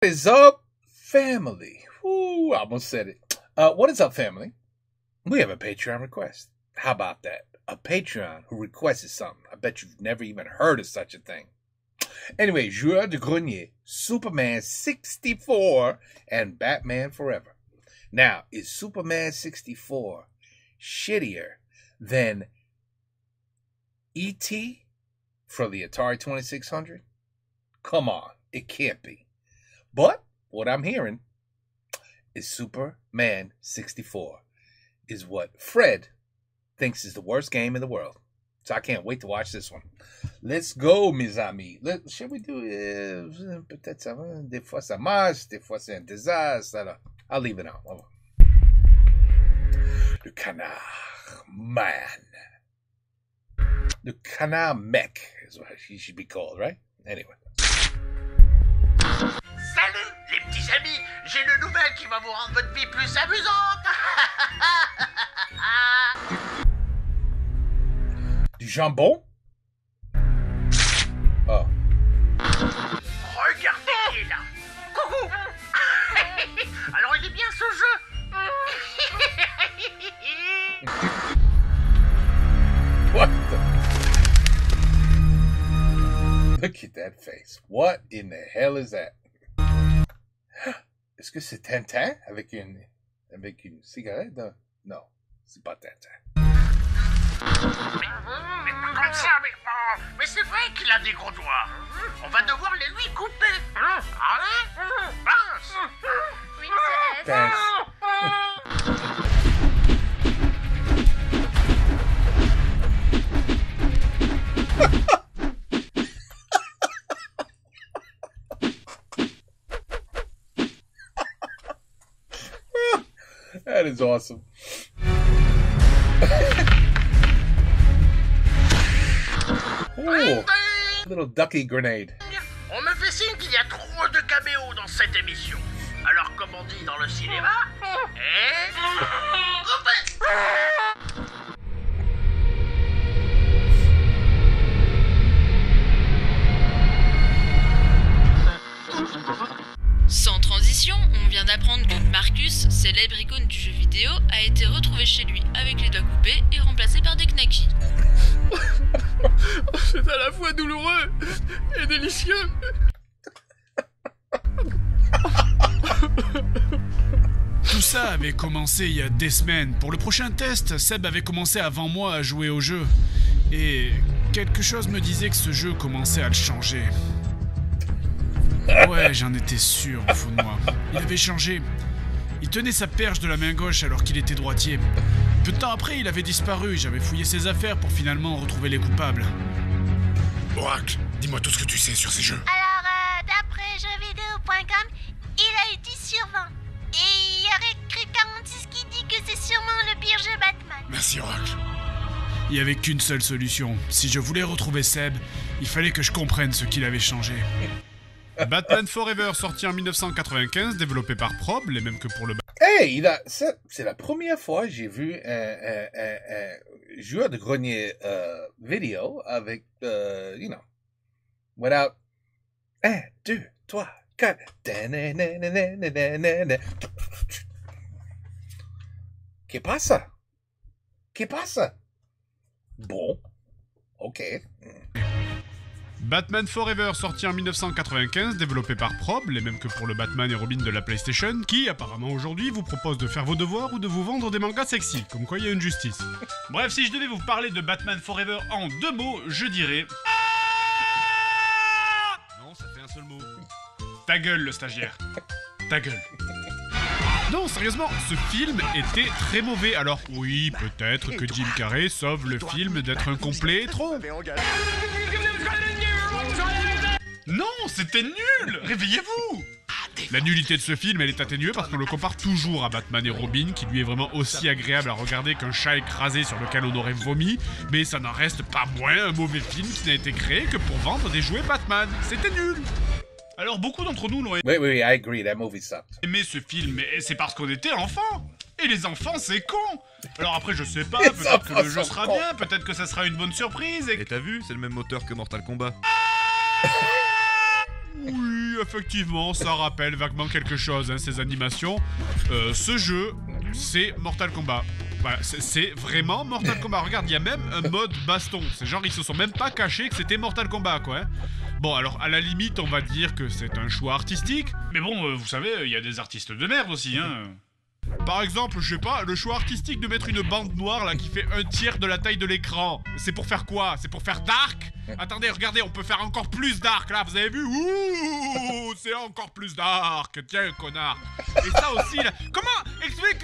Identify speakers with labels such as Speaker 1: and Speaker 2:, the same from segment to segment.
Speaker 1: What is up, family? Ooh, I almost said it. What is up, family? We have a Patreon request. How about that? A Patreon who requested something. I bet you've never even heard of such a thing. Anyway, Joueur de Grenier, Superman 64, and Batman Forever. Now, is Superman 64 shittier than E.T. for the Atari 2600? Come on, it can't be. But what I'm hearing is Superman 64 is what Fred thinks is the worst game in the world. So I can't wait to watch this one. Let's go, mes amis. Shall we do peut-être ça va? Des fois ça marche, des fois c'est un désastre. Alors, I'll leave it out. Le canard man. The canard mech is what he should be called, right? Anyway.
Speaker 2: Salut les petits amis, j'ai une nouvelle qui va vous rendre votre vie plus amusante.
Speaker 1: Du jambon? Oh.
Speaker 2: Regardez qui est là. Coucou. Alors il est bien ce jeu.
Speaker 1: What the? Look at that face. What in the hell is that? Est-ce que c'est Tintin avec une cigarette? Non, c'est pas Tintin.
Speaker 2: Mais pas comme ça, mais c'est vrai qu'il a des gros doigts. On va devoir les lui couper. Allez, pince.
Speaker 3: Oui,
Speaker 1: Pince. That is awesome. Ooh, little ducky grenade.
Speaker 2: On me fait signe qu'il y a trop de caméos dans cette émission. Alors, comme on dit dans le cinéma, coupez.
Speaker 3: Sans transition, on vient d'apprendre que Marcus, célèbre icône du jeu vidéo, a été retrouvé chez lui avec les doigts coupés et remplacé par des knackis.
Speaker 4: C'est à la fois douloureux et délicieux. Tout ça avait commencé il y a des semaines. Pour le prochain test, Seb avait commencé avant moi à jouer au jeu. Et quelque chose me disait que ce jeu commençait à le changer. Ouais, j'en étais sûr au fond de moi. Il avait changé. Il tenait sa perche de la main gauche alors qu'il était droitier. Peu de temps après, il avait disparu et j'avais fouillé ses affaires pour finalement retrouver les coupables.
Speaker 5: Oracle, dis-moi tout ce que tu sais sur ces jeux.
Speaker 6: Alors, d'après jeuxvideo.com, il a eu 10 sur 20. Et il y aurait écrit 46 qui dit que c'est sûrement le pire jeu Batman.
Speaker 5: Merci Oracle.
Speaker 4: Il n'y avait qu'une seule solution. Si je voulais retrouver Seb, il fallait que je comprenne ce qu'il avait changé. Batman Forever, sorti en 1995, développé par Probe, les mêmes que pour le...
Speaker 1: Hey, c'est la première fois que j'ai vu un joueur de grenier vidéo avec, without 1, 2, 3, 4. ¿Qué pasa? ¿Qué pasa? Bon, ok.
Speaker 4: Batman Forever, sorti en 1995, développé par Probe, les mêmes que pour le Batman et Robin de la PlayStation, qui apparemment aujourd'hui vous propose de faire vos devoirs ou de vous vendre des mangas sexy, comme quoi il y a une justice. Bref, si je devais vous parler de Batman Forever en 2 mots, je dirais... Non, ça fait un seul mot. Ta gueule, le stagiaire. Ta gueule. Non, sérieusement, ce film était très mauvais. Alors oui, peut-être que Jim Carrey sauve le film d'être un complet trop. Non, c'était nul! Réveillez-vous! La nullité de ce film, elle est atténuée parce qu'on le compare toujours à Batman et Robin, qui lui est vraiment aussi agréable à regarder qu'un chat écrasé sur lequel on aurait vomi, mais ça n'en reste pas moins un mauvais film qui n'a été créé que pour vendre des jouets Batman. C'était nul! Alors beaucoup d'entre nous l'ont
Speaker 1: Oui, I agree, that movie sucked.
Speaker 4: aimé ce film, mais c'est parce qu'on était enfants! Et les enfants, c'est con! Alors après, je sais pas, peut-être que le jeu sera bien, peut-être que ça sera une bonne surprise et...
Speaker 7: Et t'as vu, c'est le même moteur que Mortal Kombat.
Speaker 4: Oui, effectivement, ça rappelle vaguement quelque chose, hein, ces animations. Ce jeu, c'est Mortal Kombat. Voilà, c'est vraiment Mortal Kombat. Regarde, il y a même un mode baston. C'est genre, ils se sont même pas cachés que c'était Mortal Kombat, quoi. Hein. Bon, alors, à la limite, on va dire que c'est un choix artistique.
Speaker 7: Mais bon, vous savez, il y a des artistes de merde aussi, hein.
Speaker 4: Par exemple, je sais pas, le choix artistique de mettre une bande noire, là, qui fait 1/3 de la taille de l'écran. C'est pour faire quoi? C'est pour faire dark? Attendez, regardez, on peut faire encore plus dark, là, vous avez vu? Ouh, c'est encore plus dark. Tiens, connard. Et ça aussi, là... Comment explique...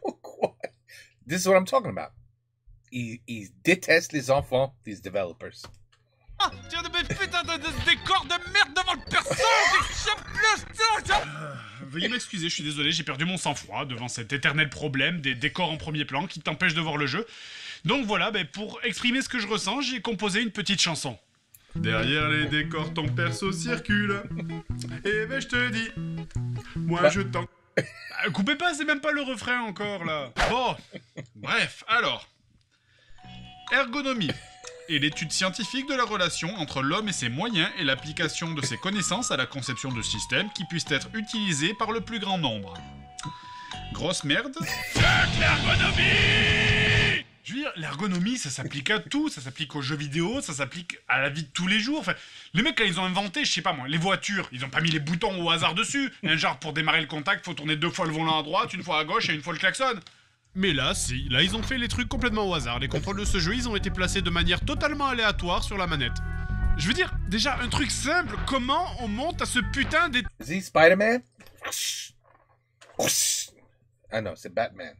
Speaker 1: Pourquoi? This is what I'm talking about. Ils détestent les enfants, these developers.
Speaker 4: Ah, tiens, mais putain de décor de merde devant le perso.
Speaker 7: Veuillez m'excuser, je suis désolé, j'ai perdu mon sang-froid devant cet éternel problème des décors en premier plan qui t'empêchent de voir le jeu. Donc voilà, pour exprimer ce que je ressens, j'ai composé une petite chanson.
Speaker 4: Derrière les décors, ton perso circule. Et je te dis, moi je t'en...
Speaker 7: Coupez pas, c'est même pas le refrain encore, là. Bon, bref, alors. Ergonomie et l'étude scientifique de la relation entre l'homme et ses moyens et l'application de ses connaissances à la conception de systèmes qui puissent être utilisés par le plus grand nombre. Grosse merde. L'ergonomie! Je veux dire, l'ergonomie, ça s'applique à tout, ça s'applique aux jeux vidéo, ça s'applique à la vie de tous les jours. Enfin, les mecs, là, ils ont inventé, je sais pas moi, les voitures, ils ont pas mis les boutons au hasard dessus. Genre, pour démarrer le contact, faut tourner 2 fois le volant à droite, 1 fois à gauche et 1 fois le klaxon.
Speaker 4: Mais là, si, là ils ont fait les trucs complètement au hasard. Les contrôles de ce jeu, ils ont été placés de manière totalement aléatoire sur la manette. Je veux dire, déjà, un truc simple, comment on monte à ce putain d'étage?
Speaker 1: Is he Spider-Man? Ah non, c'est Batman.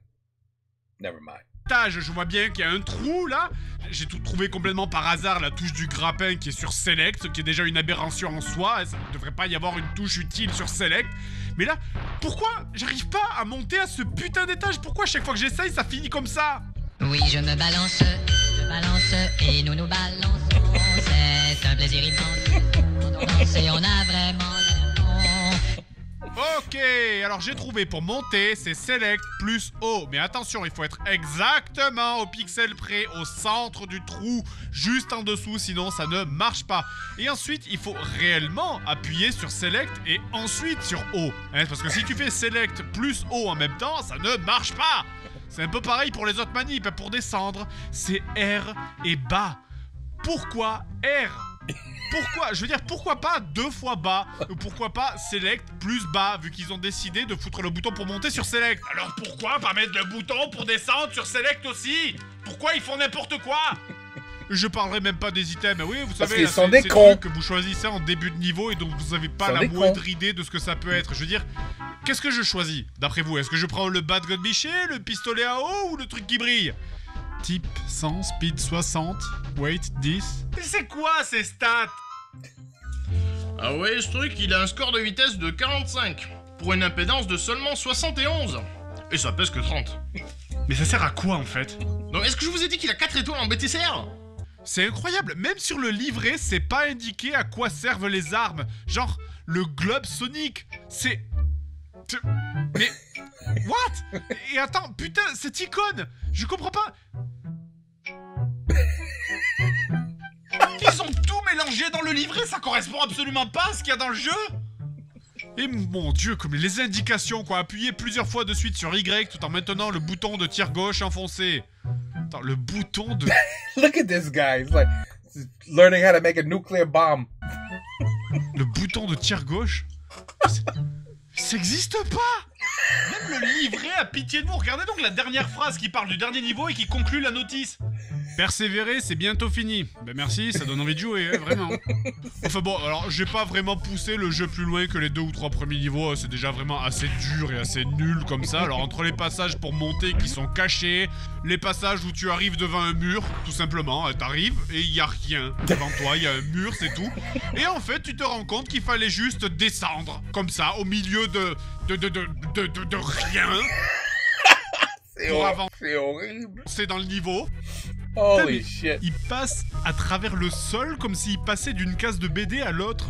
Speaker 1: Never mind.
Speaker 4: Je vois bien qu'il y a un trou là. J'ai tout trouvé complètement par hasard, la touche du grappin qui est sur Select, qui est déjà une aberration en soi. Ça ne devrait pas y avoir une touche utile sur Select. Mais là, pourquoi j'arrive pas à monter à ce putain d'étage? Pourquoi chaque fois que j'essaye, ça finit comme ça?
Speaker 8: Oui, je balance et nous balançons. C'est un plaisir immense. Et on a vraiment
Speaker 4: Ok, alors j'ai trouvé pour monter, c'est Select plus O. Mais attention, il faut être exactement au pixel près, au centre du trou, juste en dessous, sinon ça ne marche pas. Et ensuite, il faut réellement appuyer sur Select et ensuite sur O. Hein, parce que si tu fais Select plus O en même temps, ça ne marche pas. C'est un peu pareil pour les autres manips. Pour descendre, c'est R et bas. Pourquoi R? Pourquoi? Je veux dire, pourquoi pas 2 fois bas? Ou pourquoi pas Select plus bas, vu qu'ils ont décidé de foutre le bouton pour monter sur Select?
Speaker 7: Alors pourquoi pas mettre le bouton pour descendre sur Select aussi? Pourquoi ils font n'importe quoi?
Speaker 4: Je parlerai même pas des items, oui, vous savez,
Speaker 1: qu'ils sont des
Speaker 4: cons que vous choisissez en début de niveau et donc vous avez pas la moindre idée de ce que ça peut être. Je veux dire, qu'est-ce que je choisis, d'après vous? Est-ce que je prends le Bad God Bichet, le pistolet à eau ou le truc qui brille? Type 100, speed 60, weight 10.
Speaker 7: Mais c'est quoi ces stats?
Speaker 9: Ah ouais, ce truc, il a un score de vitesse de 45, pour une impédance de seulement 71. Et ça pèse que 30.
Speaker 7: Mais ça sert à quoi en fait?
Speaker 9: Donc est-ce que je vous ai dit qu'il a 4 étoiles en BTCR?
Speaker 4: C'est incroyable, même sur le livret, c'est pas indiqué à quoi servent les armes. Genre, le globe sonique, c'est... Mais... What? Et attends, putain, cette icône, je comprends pas.
Speaker 7: Ils ont tout mélangé dans le livret, ça correspond absolument pas à ce qu'il y a dans le jeu.
Speaker 4: Et mon dieu, comme les indications, quoi. Appuyez plusieurs fois de suite sur Y tout en maintenant le bouton de tir gauche enfoncé. Attends, le bouton de...
Speaker 1: Look at this guy, he's like learning how to make a nuclear bomb.
Speaker 4: Le bouton de tir gauche? Ça existe pas.
Speaker 7: Même le livret a pitié de vous. Regardez donc la dernière phrase qui parle du dernier niveau et qui conclut la notice.
Speaker 4: Persévérer, c'est bientôt fini. Ben merci, ça donne envie de jouer, hein, vraiment. Enfin bon, alors j'ai pas vraiment poussé le jeu plus loin que les 2 ou 3 premiers niveaux, c'est déjà vraiment assez dur et assez nul comme ça. Alors entre les passages pour monter qui sont cachés, les passages où tu arrives devant un mur, tout simplement, t'arrives et il y a rien devant toi, il y a un mur, c'est tout. Et en fait, tu te rends compte qu'il fallait juste descendre, comme ça, au milieu de rien.
Speaker 1: C'est horrible.
Speaker 4: C'est dans le niveau.
Speaker 1: Holy shit.
Speaker 4: Il passe à travers le sol comme s'il passait d'une case de BD à l'autre.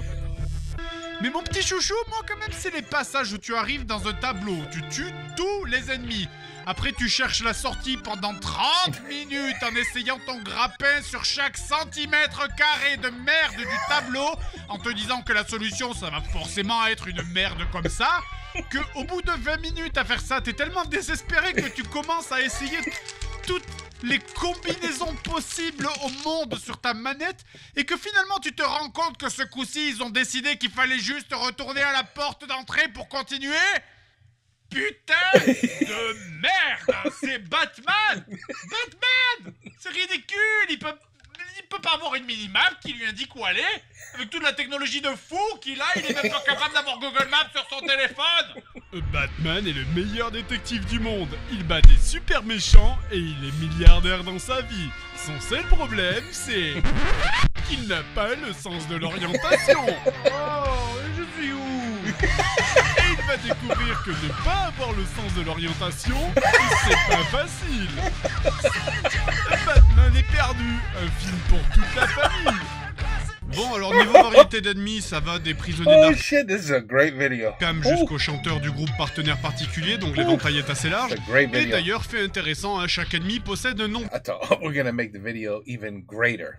Speaker 4: Mais mon petit chouchou, moi quand même, c'est les passages où tu arrives dans un tableau, tu tues tous les ennemis. Après, tu cherches la sortie pendant 30 minutes en essayant ton grappin sur chaque centimètre carré de merde du tableau, en te disant que la solution, ça va forcément être une merde comme ça, que au bout de 20 minutes à faire ça, t'es tellement désespéré que tu commences à essayer toutes les combinaisons possibles au monde sur ta manette, et que finalement tu te rends compte que ce coup-ci, ils ont décidé qu'il fallait juste retourner à la porte d'entrée pour continuer. Putain de merde! C'est Batman! Batman! C'est ridicule! Il peut pas avoir une minimap qui lui indique où aller. Avec toute la technologie de fou qu'il a, il est même pas capable d'avoir Google Maps sur son téléphone.
Speaker 10: Batman est le meilleur détective du monde. Il bat des super méchants et il est milliardaire dans sa vie. Son seul problème, c'est qu'il n'a pas le sens de l'orientation.
Speaker 7: Oh, je suis où?
Speaker 10: Et il va découvrir que ne pas avoir le sens de l'orientation, c'est pas facile. Batman est perdu, un film pour toute la famille.
Speaker 4: Bon, alors niveau variété d'ennemis, ça va des prisonniers
Speaker 1: Oh
Speaker 4: d'Arkham
Speaker 1: shit, this is a great video.
Speaker 4: jusqu'au chanteur du groupe partenaire particulier, donc l'éventail est assez large.
Speaker 1: It's a great
Speaker 4: Et
Speaker 1: video.
Speaker 4: d'ailleurs, fait intéressant, hein, chaque ennemi possède un nom
Speaker 1: Attends, we're gonna make the video even greater.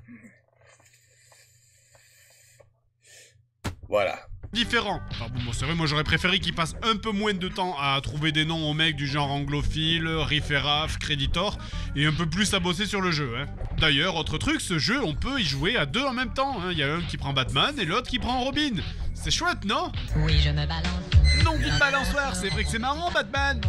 Speaker 1: Voilà.
Speaker 4: différent. Enfin bon, c'est vrai, moi j'aurais préféré qu'ils passent un peu moins de temps à trouver des noms aux mecs du genre anglophile, Riff et Raff, Creditor, et un peu plus à bosser sur le jeu. Hein. D'ailleurs, autre truc, ce jeu, on peut y jouer à deux en même temps. Il y a un qui prend Batman et l'autre qui prend Robin. C'est chouette, non?
Speaker 8: Oui, je me balance.
Speaker 4: Non d'une balançoire, c'est vrai que c'est marrant, Batman.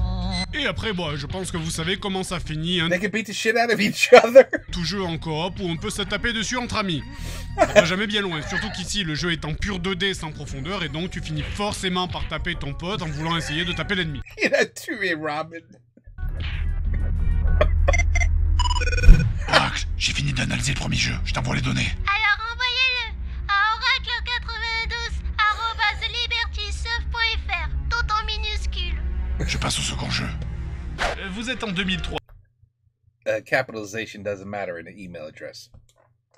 Speaker 4: Et après, bon, je pense que vous savez comment ça finit, hein.
Speaker 1: They can beat the shit out of each other.
Speaker 4: Tout jeu en coop où on peut se taper dessus entre amis. Ça va jamais bien loin, surtout qu'ici le jeu est en pur 2D sans profondeur et donc tu finis forcément par taper ton pote en voulant essayer de taper l'ennemi.
Speaker 1: Il a tué Robin.
Speaker 5: Oracle, j'ai fini d'analyser le premier jeu. Je t'envoie les données.
Speaker 6: Alors envoyez-le à oracle92@libertysoft.fr, tout en minuscule.
Speaker 5: Je passe au second jeu.
Speaker 7: Vous êtes en 2003.
Speaker 1: Capitalization doesn't matter in an email address.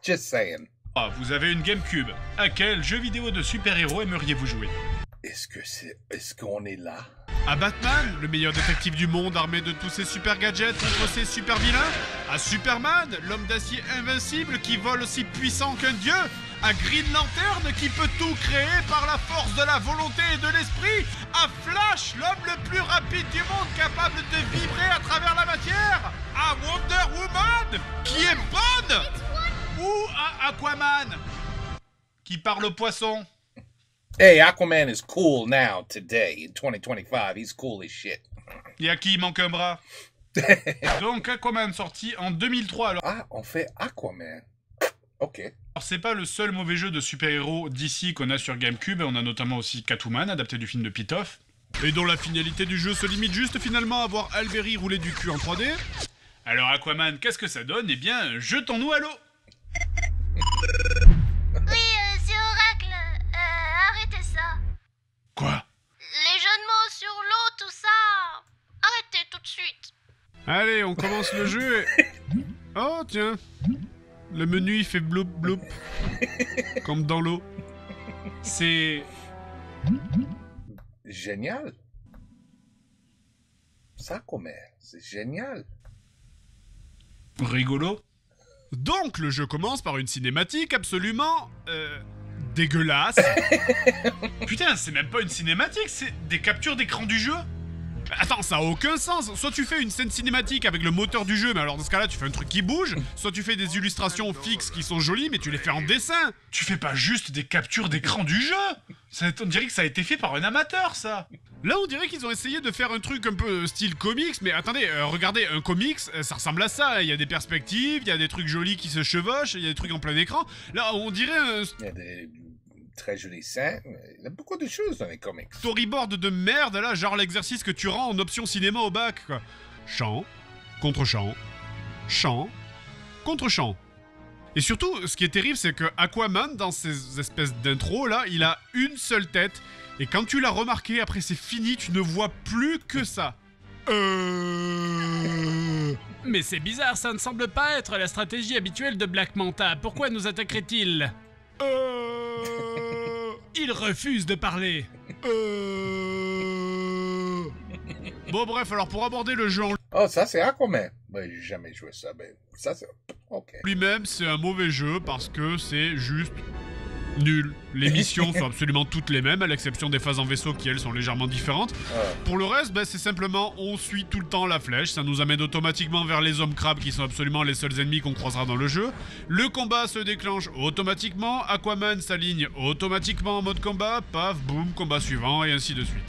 Speaker 1: Just saying.
Speaker 7: Ah, vous avez une GameCube. À quel jeu vidéo de super-héros aimeriez-vous jouer?
Speaker 1: Est-ce qu'on est là?
Speaker 4: À Batman, le meilleur détective du monde armé de tous ses super gadgets contre ses super vilains. À Superman, l'homme d'acier invincible qui vole aussi puissant qu'un dieu. À Green Lantern qui peut tout créer par la force de la volonté et de l'esprit. À Flash, l'homme le plus rapide du monde capable de vibrer à travers la matière. À Wonder Woman qui est bonne. Ou à Aquaman qui parle aux poissons.
Speaker 1: Hey, Aquaman is cool now, today, in 2025. He's cool as shit.
Speaker 7: Et à qui il manque un bras? Donc Aquaman sorti en 2003 alors.
Speaker 1: Ah, on fait Aquaman. Ok.
Speaker 7: Alors c'est pas le seul mauvais jeu de super-héros d'ici qu'on a sur GameCube, on a notamment aussi Catwoman, adapté du film de Pitoff.
Speaker 4: Et dont la finalité du jeu se limite juste finalement à voir Alberi rouler du cul en 3D.
Speaker 7: Alors Aquaman, qu'est-ce que ça donne? Eh bien, jetons-nous à l'eau.
Speaker 6: Oui, c'est Oracle. Arrêtez ça.
Speaker 5: Quoi?
Speaker 6: Les jeux de mots sur l'eau, tout ça. Arrêtez tout de suite.
Speaker 4: Allez, on commence le jeu et... Oh, tiens. Le menu, il fait bloup bloup. Comme dans l'eau.
Speaker 7: C'est...
Speaker 1: Génial. C'est Aquaman. C'est génial.
Speaker 7: rigolo.
Speaker 4: Donc, le jeu commence par une cinématique absolument... dégueulasse.
Speaker 7: Putain, c'est même pas une cinématique, c'est des captures d'écran du jeu.
Speaker 4: Attends, ça a aucun sens. Soit tu fais une scène cinématique avec le moteur du jeu, mais alors dans ce cas-là, tu fais un truc qui bouge. Soit tu fais des illustrations fixes qui sont jolies, mais tu les fais en dessin.
Speaker 7: Tu fais pas juste des captures d'écran du jeu. On dirait que ça a été fait par un amateur, ça.
Speaker 4: Là, on dirait qu'ils ont essayé de faire un truc un peu style comics, mais attendez, regardez, un comics, ça ressemble à ça. Il y a des perspectives, il y a des trucs jolis qui se chevauchent, il y a des trucs en plein écran. Là, on dirait un
Speaker 1: Il y a des très jolis scènes. Il y a beaucoup de choses dans les comics.
Speaker 4: storyboard de merde, là, genre l'exercice que tu rends en option cinéma au bac, quoi. Chant, contre-chant, chant, contre-chant. Et surtout, ce qui est terrible, c'est que Aquaman, dans ces espèces d'intro, là, il a une seule tête. Et quand tu l'as remarqué, après c'est fini, tu ne vois plus que ça.
Speaker 10: Mais c'est bizarre, ça ne semble pas être la stratégie habituelle de Black Manta. Pourquoi nous attaquerait-il? Il refuse de parler.
Speaker 4: Bon bref, alors pour aborder le jeu en...
Speaker 1: Oh, ça c'est Aquaman. Ben, j'ai jamais joué ça, mais ça c'est... Ok.
Speaker 4: Lui-même, c'est un mauvais jeu parce que c'est juste nul. Les missions sont absolument toutes les mêmes, à l'exception des phases en vaisseau qui, elles, sont légèrement différentes. Pour le reste, c'est simplement, on suit tout le temps la flèche, ça nous amène automatiquement vers les hommes crabes qui sont absolument les seuls ennemis qu'on croisera dans le jeu. Le combat se déclenche automatiquement, Aquaman s'aligne automatiquement en mode combat, paf, boum, combat suivant, et ainsi de suite.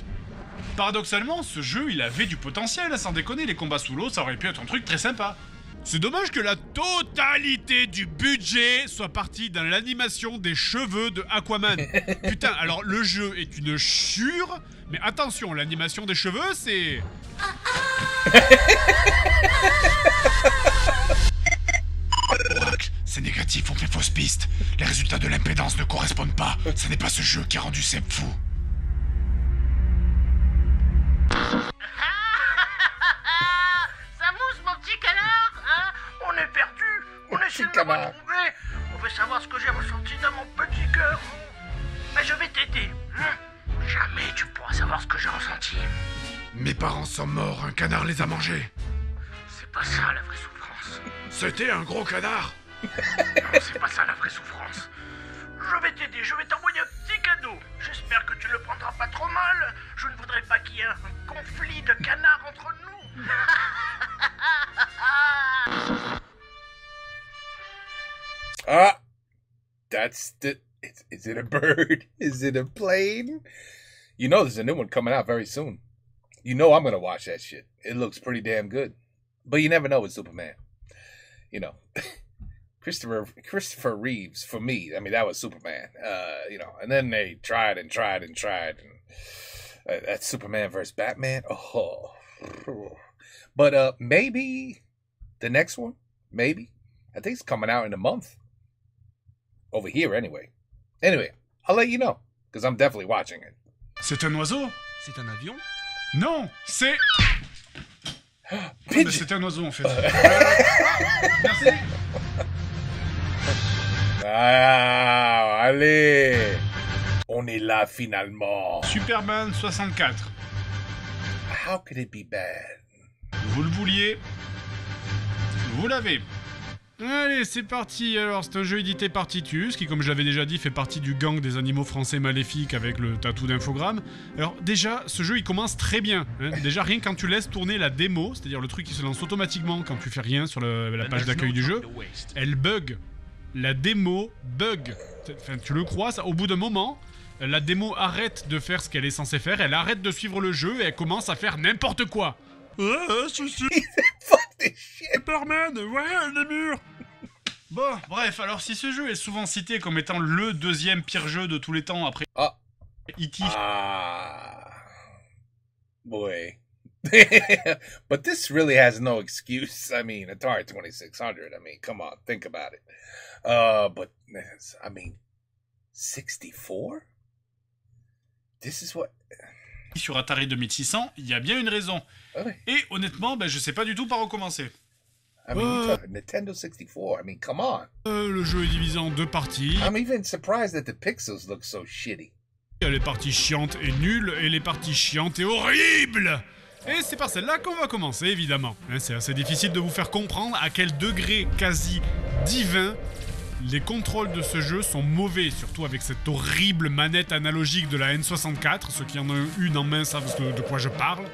Speaker 7: Paradoxalement, ce jeu, il avait du potentiel, sans déconner, les combats sous l'eau, ça aurait pu être un truc très sympa.
Speaker 4: C'est dommage que la totalité du budget soit partie dans l'animation des cheveux de Aquaman. Putain, alors le jeu est une chure, mais attention, l'animation des cheveux, c'est...
Speaker 5: Oracle, c'est négatif, on fait fausse piste. Les résultats de l'impédance ne correspondent pas. Ce n'est pas ce jeu qui a rendu Seb fou.
Speaker 2: Ça mousse, mon petit canard, hein? On est perdu, on essaie de me retrouver. On veut savoir ce que j'ai ressenti dans mon petit cœur. Mais je vais t'aider. Jamais tu pourras savoir ce que j'ai ressenti.
Speaker 5: Mes parents sont morts, un canard les a mangés.
Speaker 2: C'est pas ça la vraie souffrance.
Speaker 5: C'était un gros canard.
Speaker 2: Non, c'est pas ça la vraie souffrance. Je vais t'aider, je vais t'envoyer un petit cadeau. J'espère que tu le prendras pas trop mal. Je ne voudrais pas qu'il y ait un conflit de canards entre nous.
Speaker 1: Ah, that's the... Is it a bird? Is it a plane? You know there's a new one coming out very soon. You know I'm gonna watch that shit. It looks pretty damn good. But you never know with Superman. You know, Christopher Reeves, for me, I mean, that was Superman. You know, and then they tried. And that's Superman versus Batman. Oh. But maybe the next one, maybe. I think it's coming out in a month. Over here, anyway. Anyway, I'll let you know, because I'm definitely watching it.
Speaker 7: C'est un oiseau?
Speaker 10: C'est un avion?
Speaker 7: Non, c'est...
Speaker 1: Pigeon.
Speaker 7: C'est un oiseau, en fait. Merci.
Speaker 1: Ah, allez. On est là, finalement.
Speaker 7: Superman 64.
Speaker 1: How could it be bad?
Speaker 7: Vous le vouliez, vous l'avez.
Speaker 4: Allez, c'est parti. Alors, c'est un jeu édité par Titus, qui, comme je l'avais déjà dit, fait partie du gang des animaux français maléfiques avec le tatou d'infogramme. Alors, déjà, ce jeu, il commence très bien. Hein. Déjà, rien quand tu laisses tourner la démo, c'est-à-dire le truc qui se lance automatiquement quand tu fais rien sur la page d'accueil du jeu, elle bug. La démo bug. Enfin, tu le crois, ça, au bout d'un moment, la démo arrête de faire ce qu'elle est censée faire, elle arrête de suivre le jeu et elle commence à faire n'importe quoi.
Speaker 1: Fuck this shit.
Speaker 7: Superman, ouais, les murs. Bon, bref, alors si ce jeu est souvent cité comme étant le deuxième pire jeu de tous les temps après E.T.
Speaker 1: Ah, boy. But this really has no excuse. I mean, Atari 2600. I mean, come on, think about it. But I mean, 64? This is what...
Speaker 7: Sur Atari 2600, il y a bien une raison.
Speaker 1: Ouais.
Speaker 7: Et honnêtement, je sais pas du tout par où commencer.
Speaker 1: I mean, Nintendo 64. I mean, come on.
Speaker 4: Le jeu est divisé en deux parties.
Speaker 1: I'm even surprised that the pixels look so shitty.
Speaker 4: Il y a les parties chiantes et nulles et les parties chiantes et horribles. Et c'est par celle-là qu'on va commencer, évidemment. C'est assez difficile de vous faire comprendre à quel degré quasi divin les contrôles de ce jeu sont mauvais, surtout avec cette horrible manette analogique de la N64. Ceux qui en ont une en main savent de quoi je parle.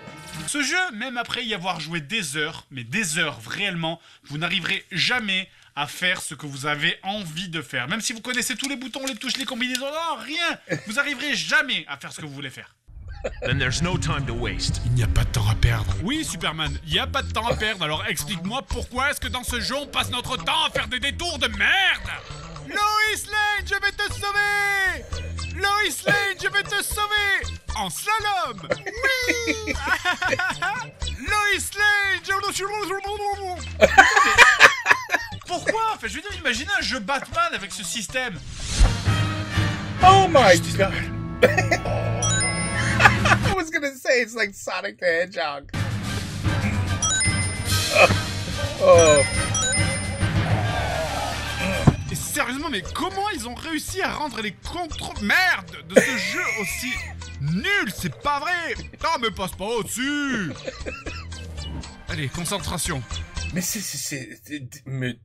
Speaker 7: Ce jeu, même après y avoir joué des heures, mais des heures réellement, vous n'arriverez jamais à faire ce que vous avez envie de faire. Même si vous connaissez tous les boutons, les touches, les combinaisons, non, rien. Vous n'arriverez jamais à faire ce que vous voulez faire.
Speaker 5: Then there's no time to waste.
Speaker 4: Il n'y a pas de temps à perdre. Oui, Superman, il n'y a pas de temps à perdre, alors explique-moi pourquoi est-ce que dans ce jeu on passe notre temps à faire des détours de merde. Lois Lane, je vais te sauver. Lois Lane, je vais te sauver. En slalom. Oui. Lois Lane, je...
Speaker 7: Pourquoi? Enfin, je veux dire, imaginez un jeu Batman avec ce système.
Speaker 1: Oh my god. I was gonna say it's like Sonic the Hedgehog. Oh.
Speaker 4: Et sérieusement, mais comment ils ont réussi à rendre les contrôles merde de ce jeu aussi nul? C'est pas vrai. Non, mais passe pas au-dessus. Allez, concentration.
Speaker 1: Mais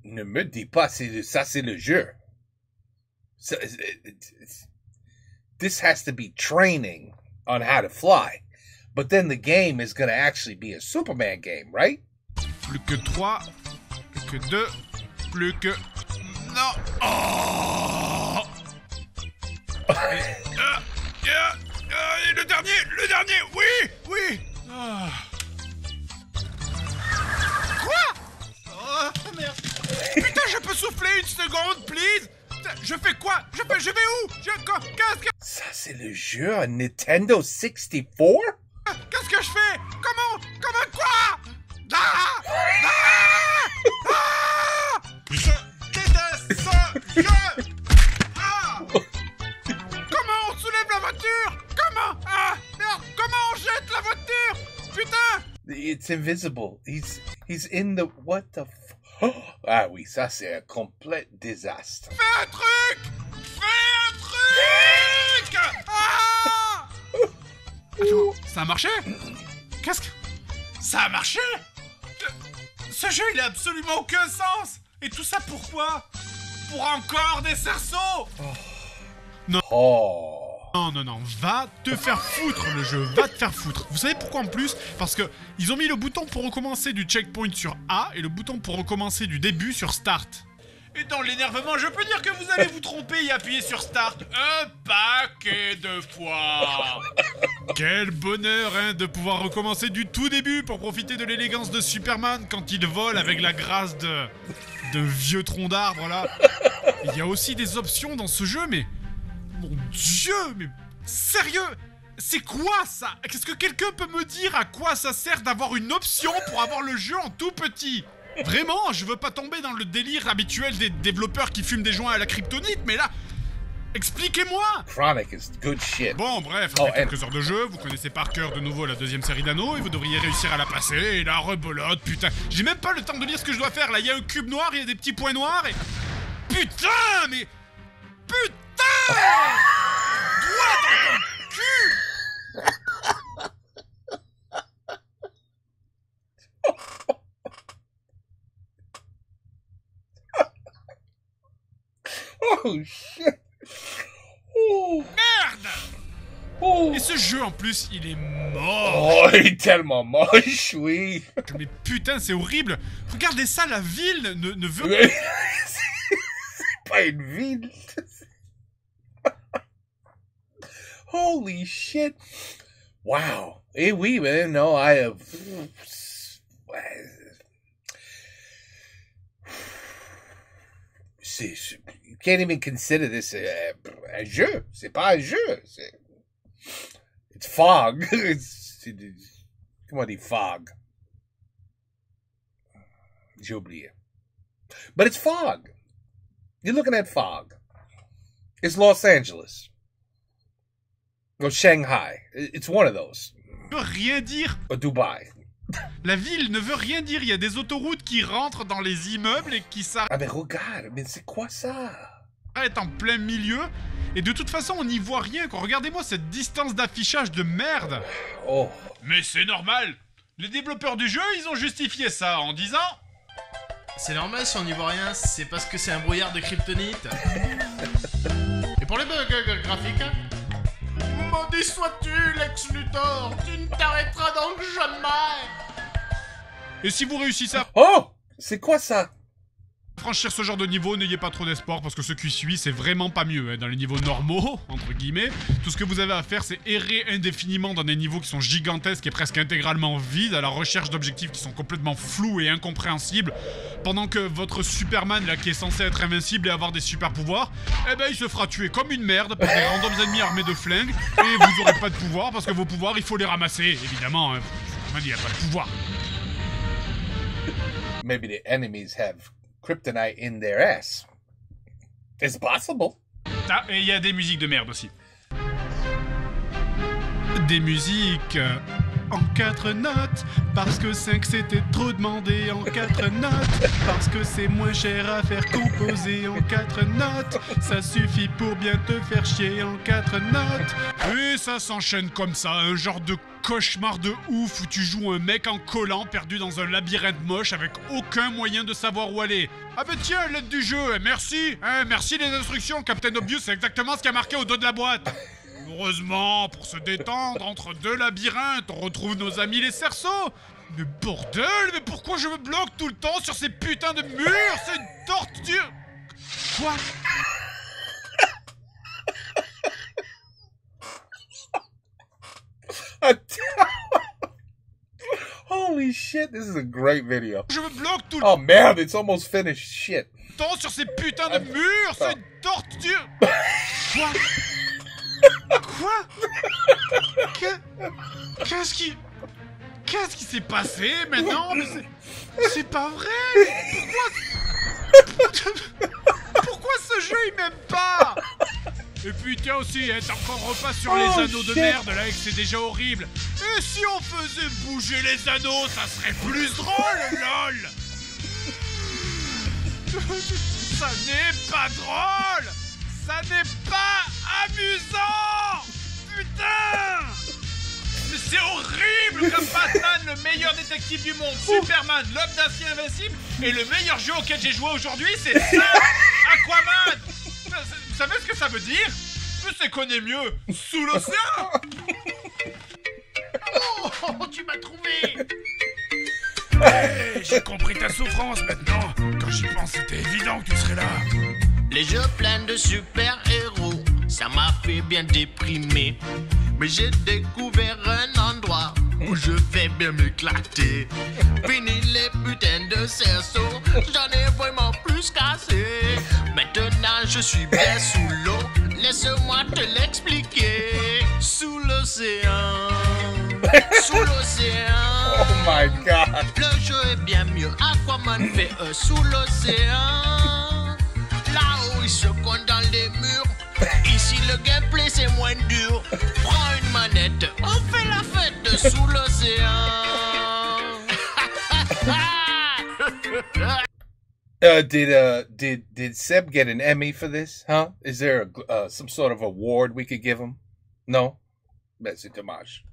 Speaker 1: ne me dis pas, ça c'est le jeu. This has to be training on how to fly. But then the game is going to actually be a Superman game, right?
Speaker 4: Plus que 3, plus que 2, plus que... Non. Oh. Et le dernier, oui. Ah. Quoi? Oh, merde. Putain, je peux souffler une seconde, please? Je fais quoi? Je vais où? Qu'est-ce que...
Speaker 1: Ça, c'est le jeu à Nintendo 64?
Speaker 4: Qu'est-ce que je fais? Comment quoi? Je déteste ce jeu! Comment on soulève la voiture? Comment? Merde! Comment on jette la voiture? Putain!
Speaker 1: It's invisible. He's in the... What the Ah oui, ça c'est un complet désastre.
Speaker 4: Fais un truc! Ça a marché? Qu'est-ce que... Ça a marché? Ce jeu, il a absolument aucun sens! Et tout ça pourquoi? Pour encore des cerceaux! Non. Non, va te faire foutre le jeu, va te faire foutre. Vous savez pourquoi en plus? Parce que ils ont mis le bouton pour recommencer du checkpoint sur A et le bouton pour recommencer du début sur Start. Et dans l'énervement, je peux dire que vous allez vous tromper et appuyer sur Start un paquet de fois. Quel bonheur, hein, de pouvoir recommencer du tout début pour profiter de l'élégance de Superman quand il vole avec la grâce d'un vieux tronc d'arbre, là. Il y a aussi des options dans ce jeu, mais... Mon Dieu, mais... Sérieux? C'est quoi ça? Est-ce que quelqu'un peut me dire à quoi ça sert d'avoir une option pour avoir le jeu en tout petit? Vraiment, je veux pas tomber dans le délire habituel des développeurs qui fument des joints à la kryptonite, mais là... Expliquez-moi!
Speaker 1: Chronic is good shit.
Speaker 4: Bon, bref, après quelques heures de jeu, vous connaissez par cœur de nouveau la deuxième série d'anneaux et vous devriez réussir à la passer, et la rebolote, putain. J'ai même pas le temps de lire ce que je dois faire, là, il y a un cube noir, il y a des petits points noirs, et... Putain, mais... Putain! Doigt dans ton cul!
Speaker 1: Oh shit! Oh.
Speaker 4: Merde!
Speaker 1: Oh.
Speaker 4: Et ce jeu en plus, il est moche!
Speaker 1: Oh, il est tellement moche, oui!
Speaker 4: Mais putain, c'est horrible! Regardez ça, la ville ne veut...
Speaker 1: C'est pas une ville! Holy shit! Wow! Eh oui, man, no, I have... You can't even consider this un jeu. C'est pas un jeu. It's fog. Comment on dit fog? J'ai oublié. But it's fog. You're looking at fog. It's Los Angeles. Or Shanghai. It's one of those.
Speaker 4: Ne veut rien dire.
Speaker 1: Or Dubai.
Speaker 4: La ville ne veut rien dire, il y a des autoroutes qui rentrent dans les immeubles et qui s'arrêtent.
Speaker 1: Ah mais regarde, mais c'est quoi ça?
Speaker 4: En plein milieu, et de toute façon on n'y voit rien, quoi. Regardez-moi cette distance d'affichage de merde.
Speaker 1: Oh.
Speaker 7: Mais c'est normal. Les développeurs du jeu, ils ont justifié ça en disant...
Speaker 9: C'est normal si on n'y voit rien, c'est parce que c'est un brouillard de kryptonite. Et pour les bugs graphiques... Maudit sois-tu, Lex Luthor, tu ne t'arrêteras donc jamais.
Speaker 4: Et si vous réussissez à...
Speaker 1: Oh! C'est quoi ça?
Speaker 4: Franchir ce genre de niveau, n'ayez pas trop d'espoir parce que ce qui suit, c'est vraiment pas mieux. Hein. Dans les niveaux normaux, entre guillemets, tout ce que vous avez à faire, c'est errer indéfiniment dans des niveaux qui sont gigantesques et presque intégralement vides, à la recherche d'objectifs qui sont complètement flous et incompréhensibles, pendant que votre Superman, là, qui est censé être invincible et avoir des super pouvoirs, eh ben, il se fera tuer comme une merde par des randoms ennemis armés de flingues, et vous aurez pas de pouvoir parce que vos pouvoirs, il faut les ramasser, évidemment. Hein. Superman, il a pas de pouvoir.
Speaker 1: Maybe the enemies have kryptonite in their ass. It's possible.
Speaker 4: Ah, et il y a des musiques de merde aussi. Des musiques
Speaker 10: en 4 notes. Parce que 5 c'était trop demandé en 4 notes. Parce que c'est moins cher à faire composer en 4 notes. Ça suffit pour bien te faire chier en 4 notes.
Speaker 4: Et ça s'enchaîne comme ça, un genre de cauchemar de ouf où tu joues un mec en collant perdu dans un labyrinthe moche avec aucun moyen de savoir où aller. Ah bah tiens, l'aide du jeu, merci. Merci les instructions, Captain Obvious, c'est exactement ce qu'il y a marqué au dos de la boîte. Heureusement, pour se détendre entre deux labyrinthes, on retrouve nos amis les cerceaux. Mais bordel, mais pourquoi je me bloque tout le temps sur ces putains de murs? C'est une torture. Quoi?
Speaker 1: Holy shit, this is a great video.
Speaker 4: Je me bloque tout le
Speaker 1: Oh man, it's almost finished. Shit.
Speaker 4: temps sur ces putains de murs, c'est une torture. Quoi? Quoi? Qu'est-ce qui s'est passé maintenant? Mais c'est pas vrai. Pourquoi ce jeu il m'aime pas? Et puis tiens aussi, t'as encore repas sur les anneaux de merde là et que c'est déjà horrible. Et si on faisait bouger les anneaux, ça serait plus drôle, lol. Ça n'est pas drôle. Ça n'est pas amusant. Putain. Mais c'est horrible comme Batman, le meilleur détective du monde, Superman, l'homme d'acier invincible, et le meilleur jeu auquel j'ai joué aujourd'hui, c'est ça, Aquaman. Vous savez ce que ça veut dire? C'est qu'on est mieux sous l'océan.
Speaker 2: Oh, tu m'as trouvé.
Speaker 5: Hey, j'ai compris ta souffrance maintenant. Quand j'y pense, c'était évident que tu serais là.
Speaker 2: Les jeux pleins de super-héros, ça m'a fait bien déprimer. Mais j'ai découvert un endroit où je vais bien m'éclater. Fini les putains de cerceaux, j'en ai vraiment plus cassé. Maintenant je suis bien sous l'eau, laisse-moi te l'expliquer. Sous l'océan, sous l'océan.
Speaker 1: Oh my god.
Speaker 2: Le jeu est bien mieux, Aquaman fait sous l'océan. Là-haut il se compte dans les murs. Ici le gameplay c'est moins dur. Prends une manette, on fait la fête sous l'océan.
Speaker 1: Did Seb get an Emmy for this? Huh? Is there some sort of award we could give him? No? Ben, c'est dommage.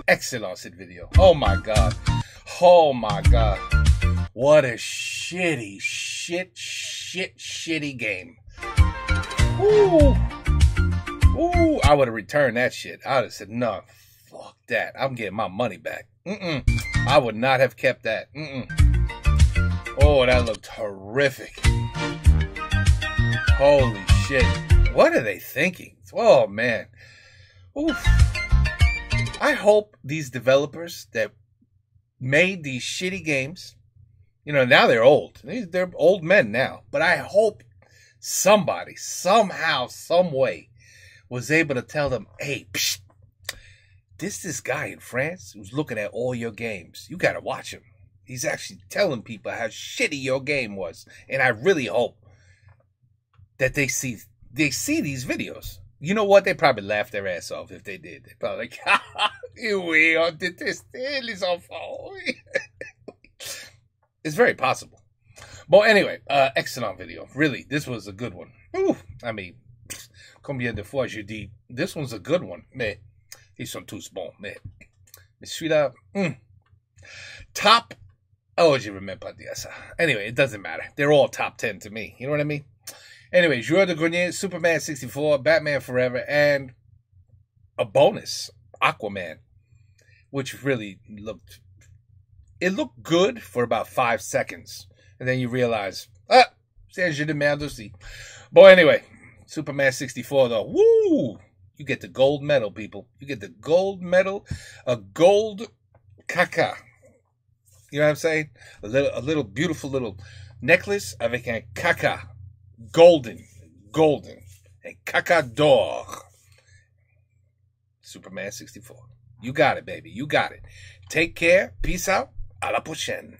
Speaker 1: Excellent cette video. Oh my god. Oh my god. What a shitty game. Ooh. Ooh, I would have returned that shit. I would have said, no, fuck that. I'm getting my money back. I would not have kept that. Oh, that looked horrific. Holy shit. What are they thinking? Oh, man. Oof. I hope these developers that made these shitty games, you know, now they're old. They're old men now. But I hope somebody, somehow, some way, was able to tell them, hey, psh, this guy in France who's looking at all your games. You got to watch him. He's actually telling people how shitty your game was. And I really hope that they see these videos. You know what? They probably laughed their ass off if they did. They're probably like, oui, on déteste les enfants. It's very possible. But anyway, excellent video. Really, this was a good one. Ooh, I mean, combien de fois je dis, this one's a good one. Mais, ils sont tous bons. Mais celui-là, top. Oh, je remember pas dire ça. Anyway, it doesn't matter. They're all top 10 to me. You know what I mean? Anyway, Joueur de Grenier, Superman 64, Batman Forever, and a bonus, Aquaman, which really looked good for about 5 seconds. And then you realize, c'est un jeu de merde aussi. But anyway, Superman 64 though, woo! You get the gold medal, people. You get the gold medal, a gold caca. You know what I'm saying? A little beautiful little necklace avec un caca. Golden. And caca d'or. Superman 64. You got it, baby. You got it. Take care. Peace out. À la prochaine.